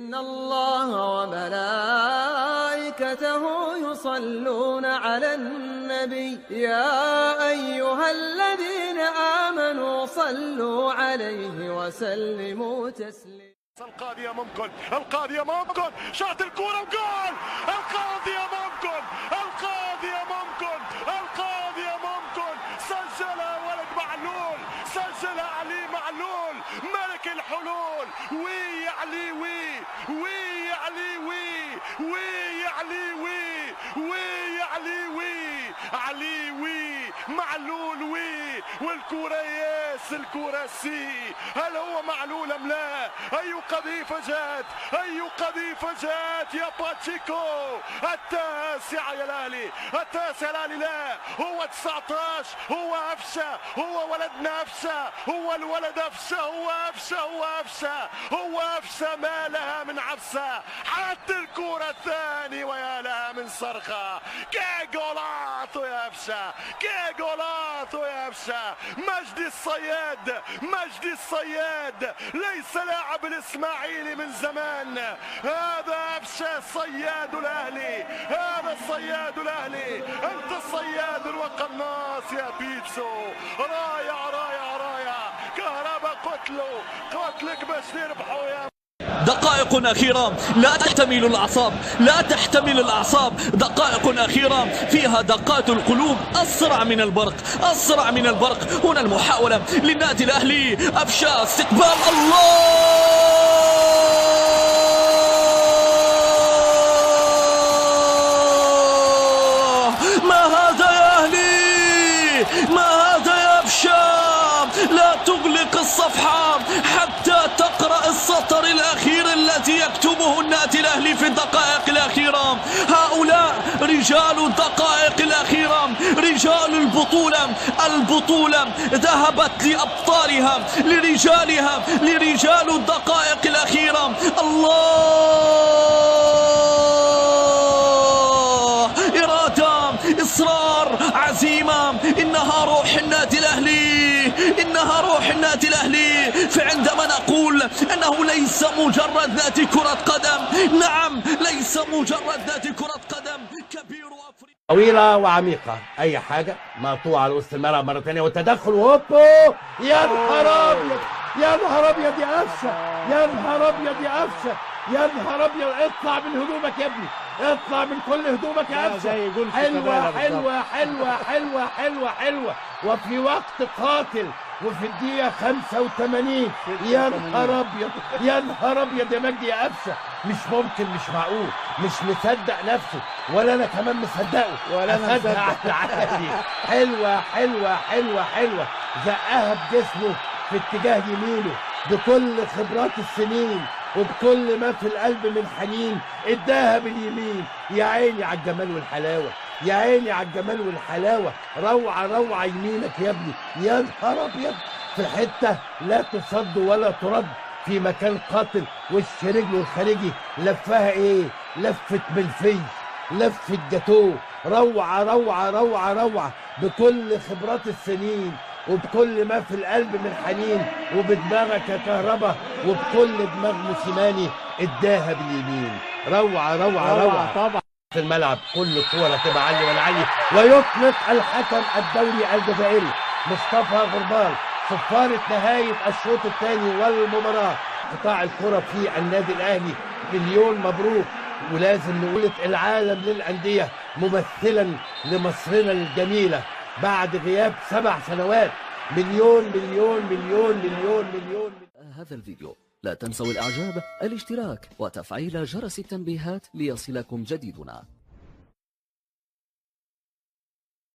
إن الله وملائكته يصلون على النبي يا أيها الذين آمنوا صلوا عليه وسلموا تسليما. القاضية ممكن شاط الكورة وجول. القاضية ممكن سجلها ولد معلول، سجلها علي معلول ملك الحلول. وي علي معلول والكرة ياس الكرة سي. هل هو معلول ام لا؟ اي قذيفة جات يا باتشيكو. التاسعة يا الاهلي لا هو 19 هو أفشة، هو ولدنا أفشة، هو الولد أفشة، هو أفشة ما لها من عفسة. حتى الكرة الثانية ويا لها من صرخة. كي جولاتو يا أفشة مجدي الصياد ليس لاعب الإسماعيلي من زمان. هذا أفشة صياد الأهلي، أنت الصياد الوقناص يا بيتسو. رايع كهربا قتلك باش تربحوا يا. دقائق أخيرة لا تحتمل الأعصاب، دقائق أخيرة فيها دقات القلوب أسرع من البرق. هنا المحاولة للنادي الأهلي. أفشا استقبال الله. ما هذا يا أهلي، ما هذا يا أفشا. لا تغلق الصفحة حتى تقرأ السطر الأخير الذي يكتبه النادي الأهلي في الدقائق الأخيرة. هؤلاء رجال الدقائق الأخيرة، رجال البطولة ذهبت لأبطالها، لرجالها، لرجال الدقائق الأخيرة. الله، إرادة، إصرار، عزيمة. إنها روح النادي الأهلي. فعندما نقول أنه ليس مجرد نادي كرة قدم، نعم ليس مجرد نادي كرة قدم، كبير أفريقيا. طويلة وعميقة، أي حاجة مقطوعة على وسط الملعب مرة ثانية والتدخل. هوبو يا نهار أبيض يا أفشة، يا نهار أبيض. اطلع من هدومك يا ابني، اطلع من كل هدومك يا أفشة. حلوة وفي وقت قاتل وفي الدقيقة 85. يا نهار أبيض يا مجدي يا أفشة. مش ممكن، مش معقول، مش مصدق نفسه ولا أنا كمان مصدقه ولا أنا مصدق. حلوة زقها بجسمه في اتجاه يمينه بكل خبرات السنين وبكل ما في القلب من حنين. اداها باليمين. يا عيني على الجمال والحلاوة. روعة يمينك يا ابني. يا نهار أبيض، في حتة لا تصد ولا ترد، في مكان قاتل. وش رجله الخارجي لفها ايه؟ لفة ملفي، لفة جاتوه. روعة بكل خبرات السنين وبكل ما في القلب من حنين وبدماغك يا كهربا وبكل دماغ موسيماني. اداها باليمين. روعة طبعا. في الملعب كل كورة تبقى علي ويطلق الحكم الدولي الجزائري مصطفى غربال صفارة نهاية الشوط الثاني والمباراة. قطاع الكرة في النادي الأهلي مليون مبروك. ولازم نقول العالم للأندية ممثلا لمصرنا الجميلة بعد غياب 7 سنوات. مليون. هذا الفيديو لا تنسوا الإعجاب، الاشتراك وتفعيل جرس التنبيهات ليصلكم جديدنا.